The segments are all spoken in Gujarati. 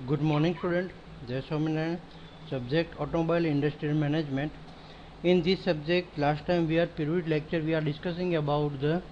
Good morning, student. Jai Swaminarayan. Subject Automobile Industrial Management. In this subject, last time we are period lecture. We are discussing about the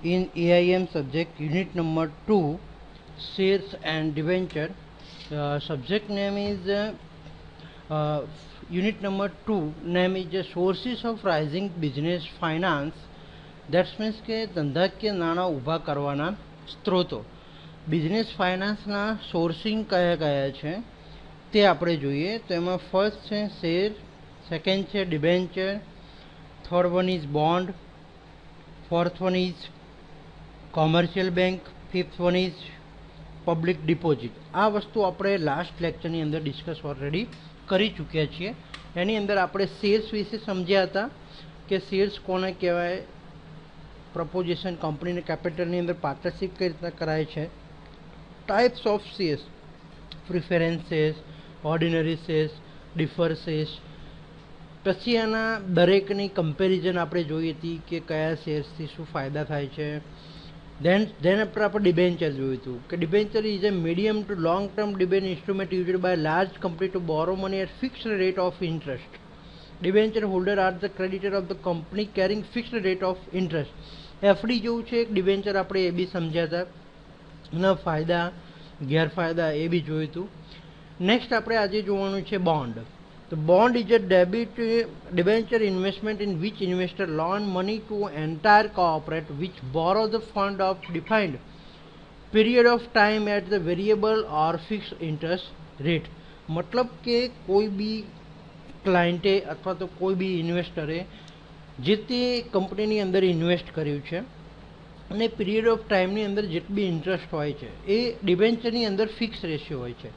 in AIM subject unit number 2, shares and debenture. Subject name is unit number 2. Name is sources of rising business finance. That means કે ધંધાકીય નાણાં ઊભા કરવાના સ્ત્રોતો. બિઝનેસ ફાઇનાન્સના સોર્સિંગ કયા કયા છે તે આપણે જોઈએ. તો એમાં ફર્સ્ટ છે શેર, સેકન્ડ છે debenture, third one is bond, fourth one is commercial bank, fifth one is public deposit. આ વસ્તુ આપણે લાસ્ટ લેક્ચરની અંદર ડિસ્કસ ઓલરેડી કરી ચૂક્યા છીએ. એની અંદર આપણે શેર્સ વિશે સમજ્યા હતા કે શેર્સ કોને કહેવાય, પ્રપોઝિશન કંપનીને કેપિટલની અંદર પાર્ટનરશિપ કઈ રીતના કરાય છે, types of shares, preference shares, ordinary shares, differ shares. પછી એના દરેકની કમ્પેરિઝન આપણે જોઈ હતી કે કયા શેર્સથી શું ફાયદા થાય છે. ધેન આપણે ડિબેન્ચર જોયું હતું કે debenture is a medium to long term debenture instrument used by large company to borrow money at fixed rate of interest. Debenture holder are the creditor of the company carrying fixed rate of interest. FD જેવું છે એક ડિબેન્ચર, આપણે એ બી સમજ્યા હતા, એના ફાયદા ગેરફાયદા એ બી જોયું હતું. નેક્સ્ટ આપણે આજે જોવાનું છે બોન્ડ. તો bond is a debit debenture investment in which investor loan money to entire cooperate which borrow the fund of defined period of time at the variable or fix interest rate. મતલબ કે કોઈ બી ક્લાયન્ટે અથવા તો કોઈ બી ઇન્વેસ્ટરે જે તે કંપનીની અંદર ઇન્વેસ્ટ કર્યું છે અને પીરિયડ ઓફ ટાઈમની અંદર જેટલી ઇન્ટરેસ્ટ હોય છે એ ડિબેન્ચરની અંદર ફિક્સ રેશિયો હોય છે,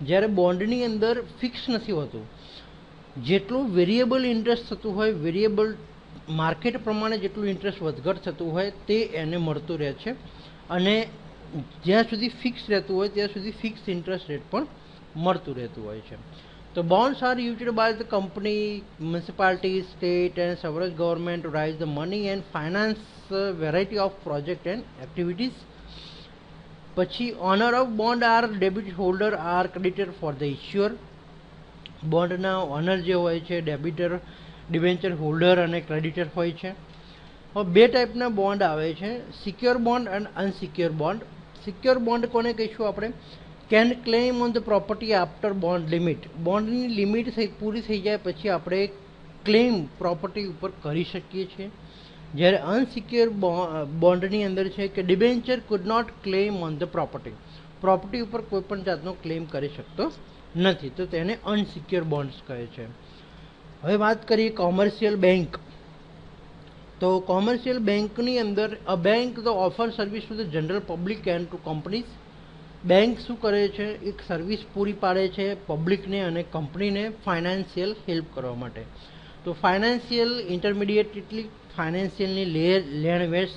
જ્યારે બોન્ડની અંદર ફિક્સ નથી હોતું. જેટલું વેરિયેબલ ઇન્ટરેસ્ટ થતું હોય, વેરિયેબલ માર્કેટ પ્રમાણે જેટલું ઇન્ટરેસ્ટ વધઘટ થતું હોય તે એને મળતું રહે છે, અને જ્યાં સુધી ફિક્સ રહેતું હોય ત્યાં સુધી ફિક્સ ઇન્ટરેસ્ટ રેટ પણ મળતું રહેતું હોય છે. તો bonds are used by the company, municipalities, state and several government to raise the money and finance variety of project and activities. પછી owner of bond are debit holder are creditor for the issuer. બોન્ડના ઓનર જે હોય છે ડેબિટર, ડિબેન્ચર હોલ્ડર અને ક્રેડિટર હોય છે. હવે બે ટાઈપના બોન્ડ આવે છે, secure bond and unsecure bond. Secure bond કોને કહીશું આપણે? Can claim on the property after bond limit. બોન્ડની લિમિટ પૂરી થઈ જાય પછી આપણે ક્લેમ પ્રોપર્ટી ઉપર કરી શકીએ છીએ. જ્યારે અનસિક્યોર બોન્ડની અંદર છે કે debenture could not claim on the property. Property ઉપર કોઈ પણ જાતનો ક્લેમ કરી શકતો નથી, તો તેને અનસિક્યોર બોન્ડ્સ કહે છે. હવે વાત કરીએ કોમર્શિયલ બેંક. તો કોમર્શિયલ બેંકની અંદર a bank the offer service to the general public and to companies. Bank શું કરે છે? એક સર્વિસ પૂરી પાડે છે પબ્લિકને અને કંપનીને ફાઇનાન્શિયલ હેલ્પ કરવા માટે. તો ફાઇનાન્શિયલ ઇન્ટરમીડિયેટ એટલી ફાઇનાન્શિયલની લેણ વેચ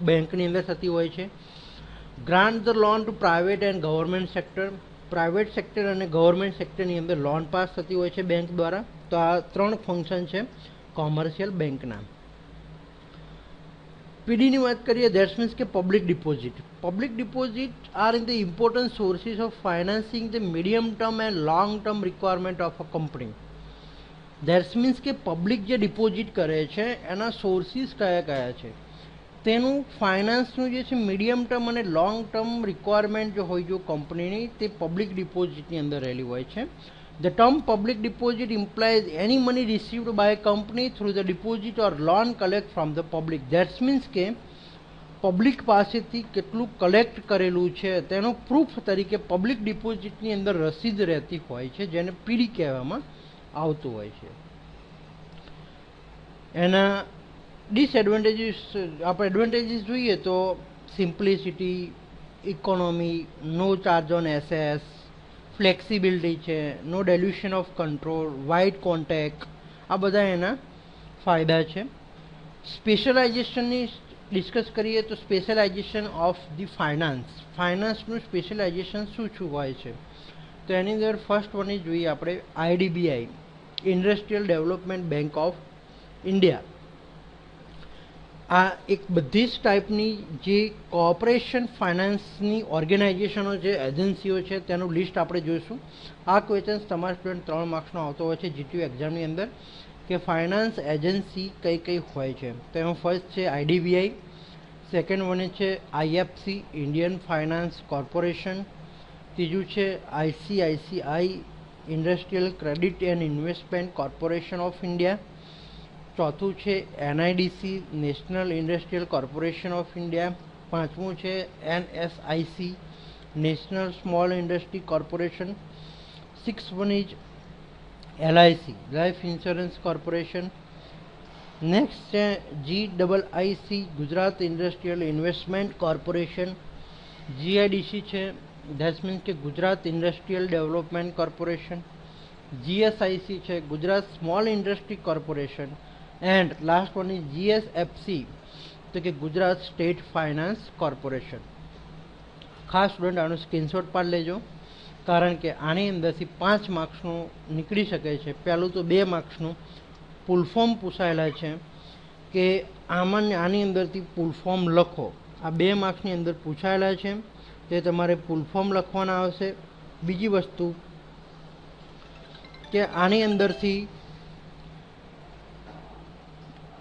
બેંકની અંદર થતી હોય છે. Grant the loan to private and government sector. Private sector અને ગવર્મેન્ટ સેક્ટરની અંદર લોન પાસ થતી હોય છે બેંક દ્વારા. તો આ ત્રણ ફંક્શન છે કોમર્શિયલ બેંકના. પીડીની વાત કરીએ, ધેટ્સ મીન્સ કે public deposit. Public deposit are in the important sources of financing the medium term and long term requirement of a company. That's means કે પબ્લિક જે ડિપોઝિટ કરે છે એના સોર્સિસ કયા કયા છે, તેનું ફાઇનાન્સનું જે છે મીડિયમ ટર્મ અને લોંગ ટર્મ રિક્વાયરમેન્ટ જો હોય જો કંપનીની, તે પબ્લિક ડિપોઝિટની અંદર રહેલી હોય છે. The term public deposit implies any money received by a company through the deposit or loan collect from the public. That means કે પબ્લિક પાસેથી કેટલું કલેક્ટ કરેલું છે તેનો પ્રૂફ તરીકે પબ્લિક ડિપોઝિટની અંદર રસીદ રહેતી હોય છે, જેને પીડી કહેવામાં આવતું હોય છે. એના ડિસએડવાન્ટેજીસ આપણે એડવાન્ટેજીસ જોઈએ તો simplicity, economy, no charge on એસએસ, ફ્લેક્સિબિલિટી છે, no dilution of control, wide contact, આ બધા એના ફાયદા છે. સ્પેશિયલાઇઝેશનની ડિસ્કસ કરીએ તો સ્પેશિયલાઇઝેશન ઓફ ધી ફાઇનાન્સ. ફાઇનાન્સનું સ્પેશિયલાઇઝેશન શું શું હોય છે? તો એની અંદર ફર્સ્ટ વનની જોઈએ આપણે IDBI, industrial development bank of India. આ એક બધી જ ટાઈપની જે કોઓપરેશન ફાઇનાન્સની ઓર્ગેનાઇઝેશનો છે, એજન્સીઓ છે, તેનું લિસ્ટ આપણે જોઈશું. આ ક્વેશ્ચન્સ તમારા સ્ટુડન્ટ 3 માર્ક્સનો આવતો હોય છે જીટીયુ એક્ઝામની અંદર, કે ફાઇનાન્સ એજન્સી કઈ કઈ હોય છે. તો એમાં ફર્સ્ટ છે આઈડીબીઆઈ, સેકન્ડ વન છે આઈએફસી, ઇન્ડિયન ફાઇનાન્સ કોર્પોરેશન, ત્રીજું છે ICICI industrial credit and investment corporation of India, ચોથું છે NIDC national industrial corporation of India, પાંચમું છે NSIC national small industry corporation, six one is LIC life insurance corporation, next છે GIC Gujarat industrial investment corporation, GIDC છે ધેટ્સ મીન્સ કે Gujarat industrial development corporation, GSIC છે Gujarat small industry corporation, and last one is GSFC તો કે ગુજરાત સ્ટેટ ફાઇનાન્સ કોર્પોરેશન. ખાસ સ્ટુડન્ટ આનો સ્ક્રીનશોટ પાડી લેજો, કારણ કે આની અંદરથી 5 માર્ક્સનું નીકળી શકે છે. પહેલું તો 2 માર્ક્સનું ફૂલ ફોર્મ પૂછાયેલા છે કે આની અંદરથી ફૂલ ફોર્મ લખો. આ 2 માર્ક્સની અંદર પૂછાયેલા છે, તે તમારે ફૂલ ફોર્મ લખવાના આવશે. બીજી વસ્તુ કે આની અંદરથી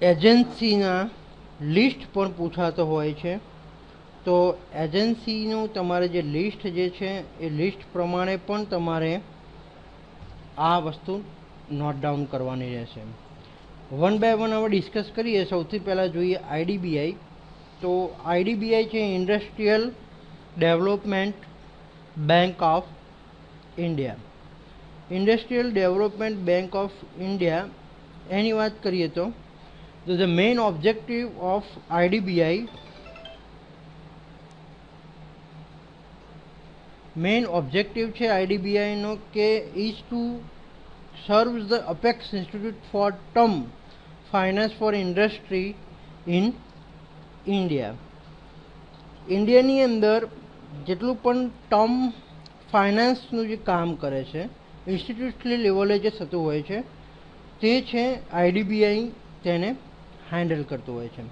એજન્સીના લિસ્ટ પણ પૂછાતો હોય છે. તો એજન્સીનું તમારે જે લિસ્ટ જે છે એ લિસ્ટ પ્રમાણે પણ તમારે આ વસ્તુ નોટ ડાઉન કરવાની રહેશે. વન બાય વન હવે ડિસ્કસ કરીએ. સૌથી પહેલાં જોઈએ આઈડીબીઆઈ. તો આઈડીબીઆઈ છે industrial development bank of India. Industrial development bank of India એની વાત કરીએ તો the main objective of IDBI main objective છે આઈડીબીઆઈનો કે is to serves the apex institute for term finance for industry in India. ઇન્ડિયાની અંદર જેટલું પણ ટર્મ ફાઇનાન્સનું જે કામ કરે છે ઇન્સ્ટિટ્યૂશનલ લેવલે જે થતું હોય છે તે છે આઈડીબીઆઈ તેને હેન્ડલ કરતું હોય છે.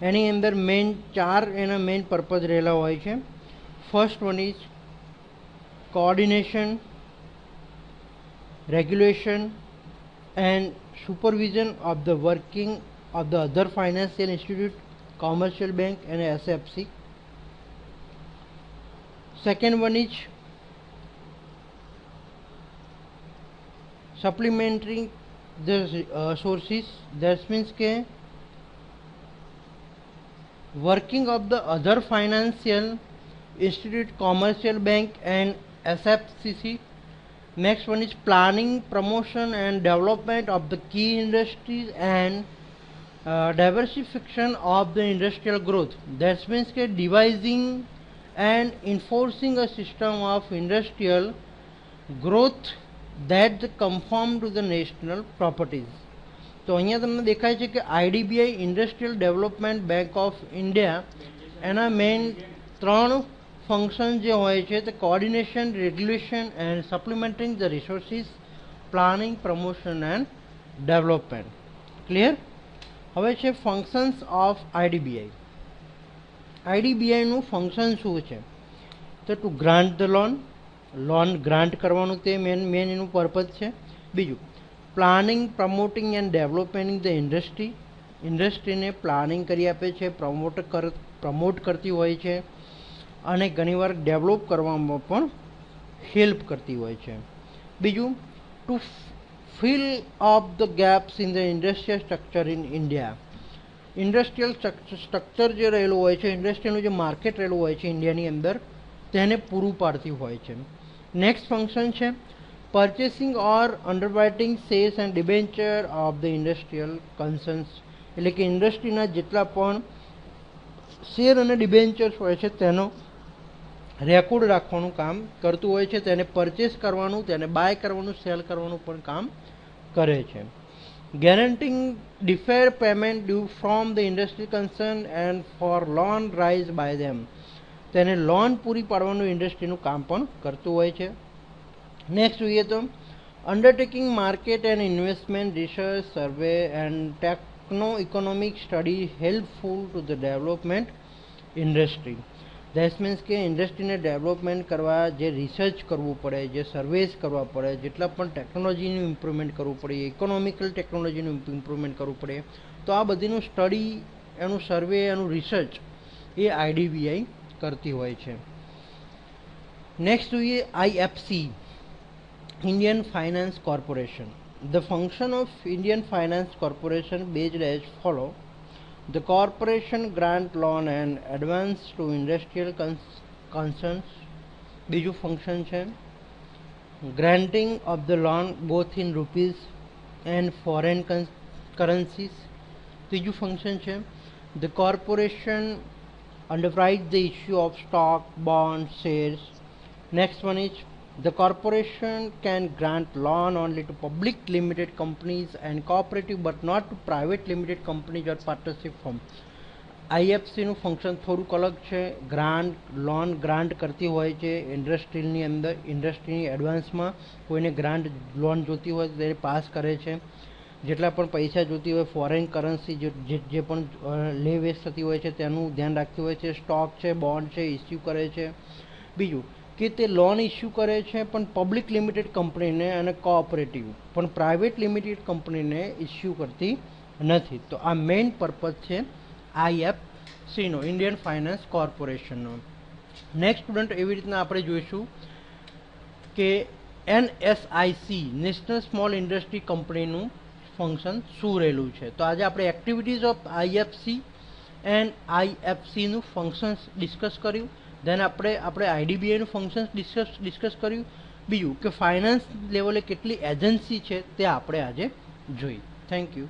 એની અંદર મેઇન 4 એના મેઇન પર્પઝ રહેલા હોય છે. First one is coordination, regulation and supervision of the working of the other financial institute, commercial bank and SFC. Second one is supplementary the sources, that means ke working of the other financial institute, commercial bank and SFCC. Next one is planning, promotion and development of the key industries and diversification of the industrial growth. That means ke devising and enforcing a system of industrial growth that conform to the national properties. તો અહીંયા તમને દેખાય છે કે IDBI industrial development bank of India એના મેઇન 3 ફંક્શન જે હોય છે તે coordination, regulation and supplementing the resources, planning, promotion and development. Clear? હવે છે ફંક્શન્સ ઓફ આઈડીબીઆઈ. આઈડીબીઆઈનું ફંક્શન શું છે? તો to grant the loan grant કરવાનું તે મેન એનું પર્પઝ છે. બીજું planning, promoting and developmenting the ઇન્ડસ્ટ્રીને પ્લાનિંગ કરી આપે છે, પ્રમોટ કરતી હોય છે અને ઘણીવાર ડેવલપ કરવામાં પણ હેલ્પ કરતી હોય છે. બીજું to fill up the gaps in the industrial structure in India. Industrial structure જે રહેલું હોય છે, ઇન્ડસ્ટ્રીનું જે માર્કેટ રહેલું હોય છે ઇન્ડિયાની અંદર, તેને પૂરું પાડતી હોય છે. નેક્સ્ટ ફંક્શન છે purchasing or underwriting shares and debenture of the industrial concerns. એટલે કે ઇન્ડસ્ટ્રીના જેટલા પણ શેર અને ડિબેન્ચર્સ હોય છે તેનો રેકોર્ડ રાખવાનું કામ કરતું હોય છે. તેને પરચેસ કરવાનું, તેને બાય કરવાનું, સેલ કરવાનું પણ કામ કરે છે. ગેરંટીંગ deferred payment due from the industry concerned and for loan raised by them. તેને લોન પૂરી પાડવાનું ઇન્ડસ્ટ્રીનું કામ પણ કરતું હોય છે. નેક્સ્ટ જોઈએ તો undertaking market and investment research, survey and techno-economic study helpful to the development industry. That means કે ઇન્ડસ્ટ્રીને ડેવલપમેન્ટ કરવા જે રિસર્ચ કરવું પડે, જે સર્વેસ કરવા પડે, જેટલા પણ ટેકનોલોજીનું ઇમ્પ્રુવમેન્ટ કરવું પડે, ઇકોનોમિકલ ટેકનોલોજીનું ઇમ્પ્રુવમેન્ટ કરવું પડે, તો આ બધીનું સ્ટડી, એનું સર્વે, એનું રિસર્ચ એ આઈડીબીઆઈ કરતી હોય છે. નેક્સ્ટ જોઈએ IFC, Indian finance corporation. The function of Indian Finance Corporation based as follow. The corporation grant loan and advance to industrial concerns. બીજું ફંક્શન છે granting of the loan both in rupees and foreign currencies. ત્રીજું ફંક્શન છે the corporation underwrites the issue of stock, bonds, shares. Next one is the corporation can grant loan only to public limited companies and cooperative but not to private limited companies or partnership firm. આઈએફસીનું ફંક્શન થોડુંક અલગ છે. લોન ગ્રાન્ટ કરતી હોય છે ઇન્ડસ્ટ્રીની અંદર, ઇન્ડસ્ટ્રીની એડવાન્સમાં કોઈને ગ્રાન્ટ લોન જોતી હોય તો તે પાસ કરે છે. જેટલા પણ પૈસા જોતી હોય, ફોરેન કરન્સી જે પણ લે વેચ થતી હોય છે તેનું ધ્યાન રાખતી હોય છે. સ્ટોક છે, બોન્ડ છે, ઇસ્યુ કરે છે. બીજું કે તે લોન ઇસ્યુ કરે છે પણ પબ્લિક લિમિટેડ કંપનીને અને કોઓપરેટિવ, પણ પ્રાઇવેટ લિમિટેડ કંપનીને ઇસ્યુ કરતી નથી. તો આ મેઇન પર્પઝ છે આઈએફસીનો, ઇન્ડિયન ફાઇનાન્સ કોર્પોરેશનનો. નેક્સ્ટ સ્ટુડન્ટ, એવી રીતના આપણે જોઈશું કે એનએસઆઈસી, નેશનલ સ્મોલ ઇન્ડસ્ટ્રી કંપનીનું ફંક્શન શું રહેલું છે. તો આજે આપણે એક્ટિવિટીઝ ઓફ આઈએફસી એન્ડ આઈએફસીનું ફંક્શન્સ ડિસ્કસ કર્યું. દેન આપણે આઈડીબીઆઈનું ફંક્શન્સ ડિસ્કસ કર્યું. બીજું કે ફાઇનાન્સ લેવલે કેટલી એજન્સી છે તે આપણે આજે જોઈ. Thank you.